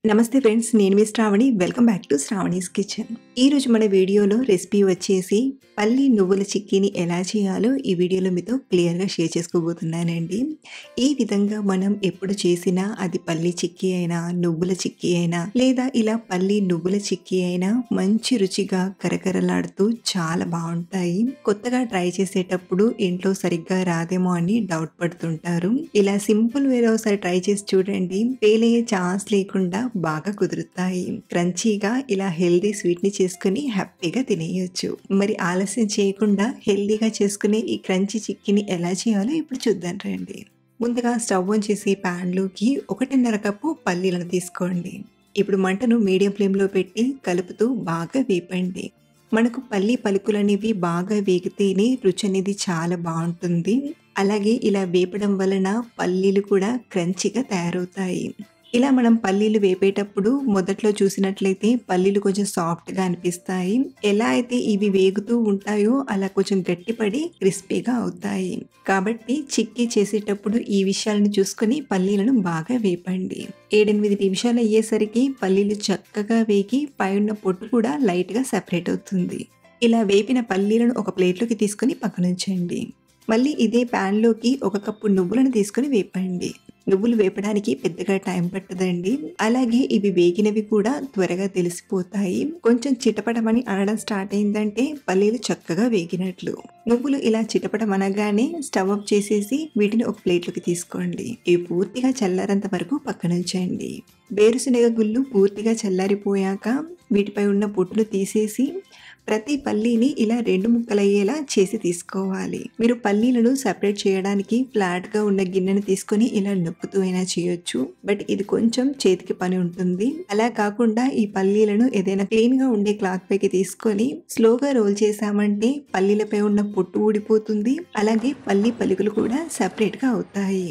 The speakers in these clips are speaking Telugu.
నమస్తే ఫ్రెండ్స్, నేను మీ Sravani. Welcome back to Sravani's kitchen. ఈరోజు మన వీడియోలో రెసిపీ వచ్చేసి పల్లి నువ్వుల చిక్కీని ఎలా చేయాలో ఈ వీడియోలో మీతో క్లియర్గా షేర్ చేసుకోబోతున్నానండి. ఈ విధంగా మనం ఎప్పుడు చేసినా అది పల్లి చిక్కీ అయినా, నువ్వుల చిక్కీ అయినా, లేదా ఇలా పల్లి నువ్వుల చిక్కీ అయినా మంచి రుచిగా కరకరలాడుతూ చాలా బాగుంటాయి. కొత్తగా ట్రై చేసేటప్పుడు ఇంట్లో సరిగ్గా రాదేమో అని డౌట్ పడుతుంటారు. ఇలా సింపుల్ వేలో ఒకసారి ట్రై చేసి చూడండి. ఫెయిల్ అయ్యే ఛాన్స్ లేకుండా బాగా కుదురుతాయి. క్రంచీగా ఇలా హెల్దీ స్వీట్ ని చేసుకుని హ్యాపీగా తినేయొచ్చు. మరి ఆలస్యం చేయకుండా హెల్దీగా చేసుకునే ఈ క్రంచీ చిక్కీని ఎలా చేయాలో ఇప్పుడు చూద్దాం రండి. ముందుగా స్టవ్ ఆన్ చేసి ప్యాన్ లోకి 1.5 కప్పు పల్లీలను తీసుకోండి. ఇప్పుడు మంటను మీడియం ఫ్లేమ్ లో పెట్టి కలుపుతూ బాగా వేపండి. మనకు పల్లి పలుకులు అనేవి బాగా వేగితేనే రుచి అనేది చాలా బాగుంటుంది. అలాగే ఇలా వేపడం వలన పల్లీలు కూడా క్రంచీగా తయారవుతాయి. ఇలా మనం పల్లీలు వేపేటప్పుడు మొదట్లో చూసినట్లయితే పల్లీలు కొంచెం సాఫ్ట్గా అనిపిస్తాయి. ఎలా అయితే ఇవి వేగుతూ ఉంటాయో అలా కొంచెం గట్టిపడి క్రిస్పీగా అవుతాయి. కాబట్టి చిక్కీ చేసేటప్పుడు ఈ విషయాలను చూసుకొని పల్లీలను బాగా వేపండి. 7-8 నిమిషాలు అయ్యేసరికి పల్లీలు చక్కగా వేగి పైన పొట్టు కూడా లైట్గా సెపరేట్ అవుతుంది. ఇలా వేపిన పల్లీలను ఒక ప్లేట్లోకి తీసుకొని పక్కనుంచండి. మళ్ళీ ఇదే ప్యాన్లోకి 1 కప్పు నువ్వులను తీసుకొని వేపండి. నువ్వులు వేపడానికి పెద్దగా టైం పట్టదండి. అలాగే ఇవి వేగినవి కూడా త్వరగా తెలిసిపోతాయి. కొంచెం చిటపటమని అనడం స్టార్ట్ అయిందంటే పల్లీలు చక్కగా వేగినట్లు. నువ్వులు ఇలా చిటపటమనగానే స్టవ్ ఆఫ్ చేసేసి వీటిని ఒక ప్లేట్లోకి తీసుకోండి. ఇవి పూర్తిగా చల్లారేంత వరకు పక్కనుంచండి. వేరుశనగ గుళ్ళు పూర్తిగా చల్లారిపోయాక వీటిపై ఉన్న పొట్టును తీసేసి ప్రతి పల్లీని ఇలా 2 ముక్కలయ్యేలా చేసి తీసుకోవాలి. మీరు పల్లీలను సెపరేట్ చేయడానికి ఫ్లాట్గా ఉన్న గిన్నెను తీసుకొని ఇలా నొక్కుతూ అయినా చేయొచ్చు. బట్ ఇది కొంచెం చేతికి పని ఉంటుంది. అలా కాకుండా ఈ పల్లీలను ఏదైనా క్లీన్గా ఉండే క్లాత్ పైకి తీసుకొని స్లోగా రోల్ చేసామంటే పల్లీలపై ఉన్న పొట్టు ఊడిపోతుంది. అలాగే పల్లి పలుకులు కూడా సెపరేట్గా అవుతాయి.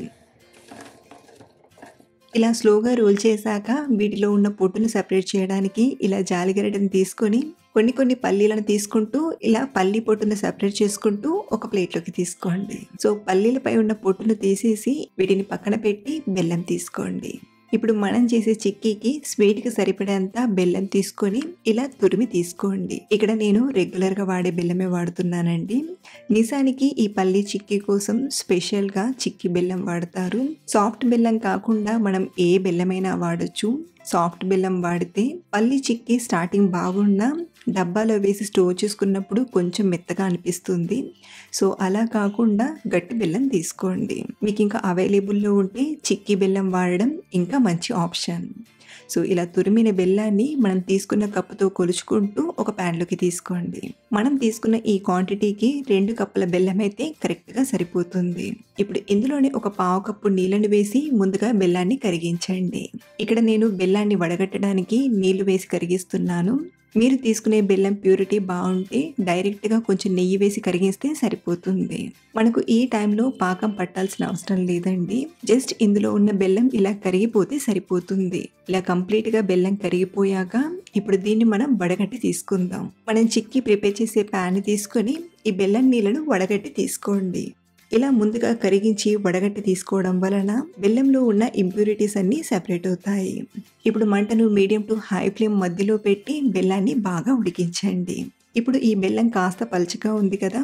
ఇలా స్లోగా రోల్ చేశాక వీటిలో ఉన్న పొట్టును సెపరేట్ చేయడానికి ఇలా జాలిగరిటెను తీసుకొని కొన్ని పల్లీలను తీసుకుంటూ ఇలా పల్లి పొట్టును సెపరేట్ చేసుకుంటూ ఒక ప్లేట్లోకి తీసుకోండి. సో పల్లీలపై ఉన్న పొట్టును తీసేసి వీటిని పక్కన పెట్టి బెల్లం తీసుకోండి. ఇప్పుడు మనం చేసే చిక్కీకి స్వీట్కి సరిపడేంత బెల్లం తీసుకొని ఇలా తురిమి తీసుకోండి. ఇక్కడ నేను రెగ్యులర్గా వాడే బెల్లమే వాడుతున్నానండి. నిజానికి ఈ పల్లి చిక్కీ కోసం స్పెషల్గా చిక్కీ బెల్లం వాడతారు. సాఫ్ట్ బెల్లం కాకుండా మనం ఏ బెల్లమైనా వాడచ్చు. సాఫ్ట్ బెల్లం వాడితే పల్లి చిక్కీ స్టార్టింగ్ బాగున్నా డబ్బాలో వేసి స్టోర్ చేసుకున్నప్పుడు కొంచెం మెత్తగా అనిపిస్తుంది. సో అలా కాకుండా గట్టి బెల్లం తీసుకోండి. మీకు ఇంకా అవైలబుల్లో ఉంటే చిక్కీ బెల్లం వాడడం ఇంకా మంచి ఆప్షన్. సో ఇలా తురిమిన బెల్లాన్ని మనం తీసుకున్న కప్పుతో కొలుచుకుంటూ ఒక ప్యాన్లోకి తీసుకోండి. మనం తీసుకున్న ఈ క్వాంటిటీకి 2 కప్పుల బెల్లం అయితే కరెక్ట్గా సరిపోతుంది. ఇప్పుడు ఇందులోనే ఒక 1/2 కప్పు నీళ్ళని వేసి ముందుగా బెల్లాన్ని కరిగించండి. ఇక్కడ నేను బెల్లాన్ని వడగట్టడానికి నీళ్లు వేసి కరిగిస్తున్నాను. మీరు తీసుకునే బెల్లం ప్యూరిటీ బాగుంటే డైరెక్ట్గా కొంచెం నెయ్యి వేసి కరిగిస్తే సరిపోతుంది. మనకు ఈ టైంలో పాకం పట్టాల్సిన అవసరం లేదండి. జస్ట్ ఇందులో ఉన్న బెల్లం ఇలా కరిగిపోతే సరిపోతుంది. ఇలా కంప్లీట్గా బెల్లం కరిగిపోయాక ఇప్పుడు దీన్ని మనం వడగట్టి తీసుకుందాం. మనం చిక్కీ ప్రిపేర్ చేసే ప్యాన్ తీసుకొని ఈ బెల్లం నీళ్ళను వడగట్టి తీసుకోండి. ఇలా ముందుగా కరిగించి వడగట్టి తీసుకోవడం వలన బెల్లంలో ఉన్న ఇంప్యూరిటీస్ అన్నీ సెపరేట్ అవుతాయి. ఇప్పుడు మంటను మీడియం టు హై ఫ్లేమ్ మధ్యలో పెట్టి బెల్లాన్ని బాగా ఉడికించండి. ఇప్పుడు ఈ బెల్లం కాస్త పలుచగా ఉంది కదా,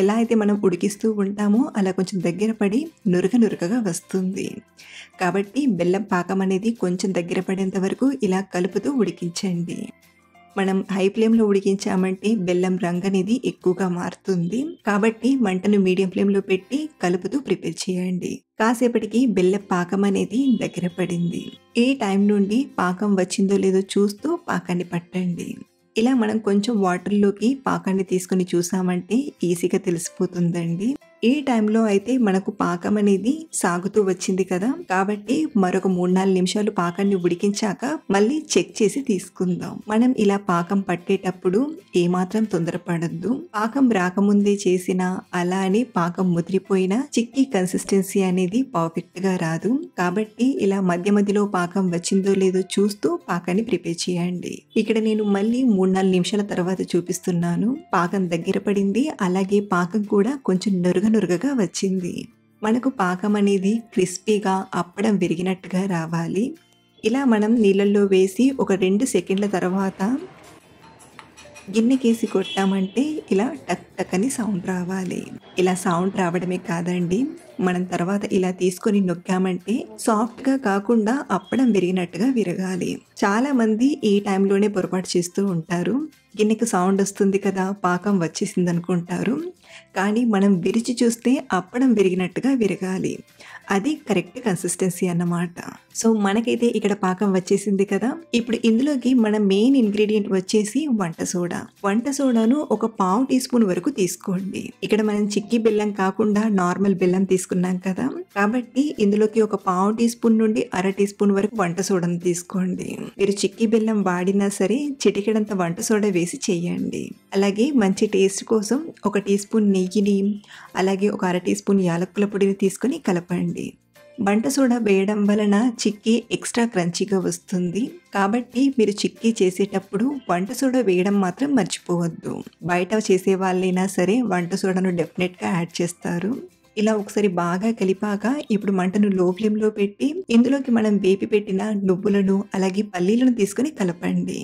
ఎలా అయితే మనం ఉడికిస్తూ ఉంటామో అలా కొంచెం దగ్గర పడి నురగగా వస్తుంది. కాబట్టి బెల్లం పాకం అనేది కొంచెం దగ్గర పడేంత వరకు ఇలా కలుపుతూ ఉడికించండి. మనం హై ఫ్లేమ్లో ఉడికించామంటే బెల్లం రంగు అనేది ఎక్కువగా మారుతుంది. కాబట్టి మంటను మీడియం ఫ్లేమ్లో పెట్టి కలుపుతూ ప్రిపేర్ చేయండి. కాసేపటికి బెల్లం పాకం అనేది దగ్గర పడింది. ఈ టైం నుండి పాకం వచ్చిందో లేదో చూస్తూ పాకాన్ని పట్టండి. ఇలా మనం కొంచెం వాటర్లోకి పాకాన్ని తీసుకొని చూసామంటే ఈజీగా తెలిసిపోతుందండి. ఈ టైంలో అయితే మనకు పాకం అనేది సాగుతూ వచ్చింది కదా, కాబట్టి మరొక 3-4 నిమిషాలు పాకాన్ని ఉడికించాక మళ్ళీ చెక్ చేసి తీసుకుందాం. మనం ఇలా పాకం పట్టేటప్పుడు ఏమాత్రం తొందరపడద్దు. పాకం రాకముందే చేసినా అలా అని పాకం ముదిరిపోయినా చిక్కీ కన్సిస్టెన్సీ అనేది పర్ఫెక్ట్ గా రాదు. కాబట్టి ఇలా మధ్య మధ్యలో పాకం వచ్చిందో లేదో చూస్తూ పాకాన్ని ప్రిపేర్ చేయండి. ఇక్కడ నేను మళ్ళీ 3-4 నిమిషాల తర్వాత చూపిస్తున్నాను. పాకం దగ్గర పడింది. అలాగే పాకం కూడా కొంచెం నురగగా వచ్చింది. మనకు పాకం అనేది క్రిస్పీగా అప్పడం విరిగినట్టుగా రావాలి. ఇలా మనం నీళ్ళల్లో వేసి ఒక 2 సెకండ్ల తర్వాత గిన్నెకేసి కొట్టామంటే ఇలా టక్ టక్ అని సౌండ్ రావాలి. ఇలా సౌండ్ రావడమే కాదండి, మనం తర్వాత ఇలా తీసుకొని నొక్కామంటే సాఫ్ట్‌గా కాకుండా అప్పడం విరిగినట్టుగా విరగాలి. చాలామంది ఈ టైంలోనే పొరపాటు చేస్తూ ఉంటారు. గిన్నెకి సౌండ్ వస్తుంది కదా, పాకం వచ్చేసిందనుకుంటారు. కానీ మనం విరిచి చూస్తే అప్పడం విరిగినట్టుగా విరగాలి. అది కరెక్ట్ కన్సిస్టెన్సీ అన్నమాట. సో, మనకైతే ఇక్కడ పాకం వచ్చేసింది కదా! ఇప్పుడు ఇందులోకి మన మెయిన్ ఇంగ్రీడియెంట్ వచ్చేసి వంట సోడా. వంట సోడాను ఒక పావు టీ స్పూన్ వరకు తీసుకోండి. ఇక్కడ మనం చిక్కీ బెల్లం కాకుండా నార్మల్ బెల్లం తీసుకున్నాం కదా! కాబట్టి ఇందులోకి ఒక పావు టీ స్పూన్ నుండి అర టీ స్పూన్ వరకు వంట సోడాను తీసుకోండి. మీరు చిక్కీ బెల్లం వాడినా సరే చిటికెడంత వంట సోడా వేసి చేయండి. అలాగే మంచి టేస్ట్ కోసం ఒక టీ స్పూన్ నెయ్యిని, అలాగే ఒక అర టీ స్పూన్ యాలకుల పొడిని తీసుకొని కలపండి. వంట సోడా వేయడం వలన చిక్కీ ఎక్స్ట్రా క్రంచీగా వస్తుంది. కాబట్టి మీరు చిక్కీ చేసేటప్పుడు వంట సోడా వేయడం మాత్రం మర్చిపోవద్దు. బయట చేసే వాళ్ళైనా సరే వంట సోడాను డెఫినెట్‌గా యాడ్ చేస్తారు. ఇలా ఒకసారి బాగా కలిపాక ఇప్పుడు మంటను లో ఫ్లేమ్‌లో పెట్టి ఇందులోకి మనం వేపి పెట్టిన నువ్వులను అలాగే పల్లీలను తీసుకొని కలపండి.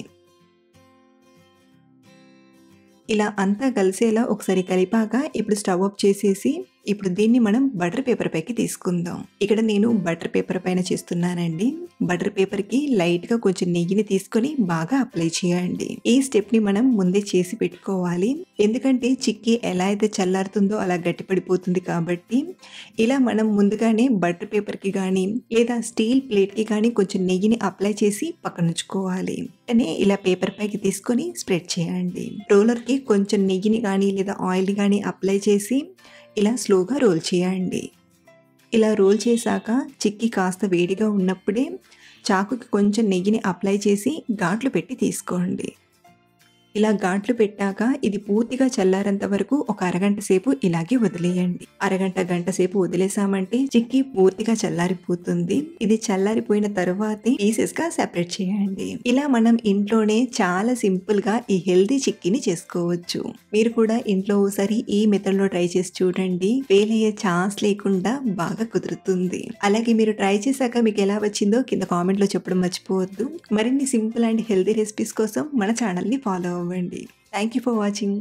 ఇలా అంతా కలిసేలా ఒకసారి కలిపాక ఇప్పుడు స్టవ్ ఆఫ్ చేసేసి ఇప్పుడు దీన్ని మనం బటర్ పేపర్ పైకి తీసుకుందాం. ఇక్కడ నేను బటర్ పేపర్ పైన చేస్తున్నానండి. బటర్ పేపర్‌కి లైట్‌గా కొంచెం నెయ్యిని తీసుకొని బాగా అప్లై చేయండి. ఈ స్టెప్‌ని మనం ముందే చేసి పెట్టుకోవాలి. ఎందుకంటే చిక్కీ ఎలా అయితే చల్లారుతుందో అలా గట్టిపడిపోతుంది కాబట్టి ఇలా మనం ముందుగానే బటర్ పేపర్‌కి గానీ లేదా స్టీల్ ప్లేట్‌కి గానీ కొంచెం నెయ్యిని అప్లై చేసి పక్కనుంచుకోవాలి. వెంటనే ఇలా పేపర్ పైకి తీసుకొని స్ప్రెడ్ చేయండి. రోలర్‌కి కొంచెం నెయ్యిని గానీ లేదా ఆయిల్‌ని గానీ అప్లై చేసి ఇలా స్లోగా రోల్ చేయండి. ఇలా రోల్ చేశాక చిక్కీ కాస్త వేడిగా ఉన్నప్పుడే చాకుకి కొంచెం నెయ్యిని అప్లై చేసి ఘాట్లు పెట్టి తీసుకోండి. ఇలా ఘాట్లు పెట్టాక ఇది పూర్తిగా చల్లారేంత వరకు ఒక అరగంట సేపు ఇలాగే వదిలేయండి. అరగంట, గంట సేపు వదిలేసామంటే చిక్కీ పూర్తిగా చల్లారిపోతుంది. ఇది చల్లారిపోయిన తరువాతే పీసెస్‌గా సెపరేట్ చేయండి. ఇలా మనం ఇంట్లోనే చాలా సింపుల్‌గా ఈ హెల్తీ చిక్కీని చేసుకోవచ్చు. మీరు కూడా ఇంట్లో ఒకసారి ఈ మెథడ్‌లో ట్రై చేసి చూడండి. ఫెయిల్ అయ్యే ఛాన్స్ లేకుండా బాగా కుదురుతుంది. అలాగే మీరు ట్రై చేశాక మీకు ఎలా వచ్చిందో కింద కామెంట్‌లో చెప్పడం మర్చిపోవద్దు. మరిన్ని సింపుల్ అండ్ హెల్తీ రెసిపీస్ కోసం మన ఛానల్‌ని ఫాలో అవ్వండి. Thank you for watching.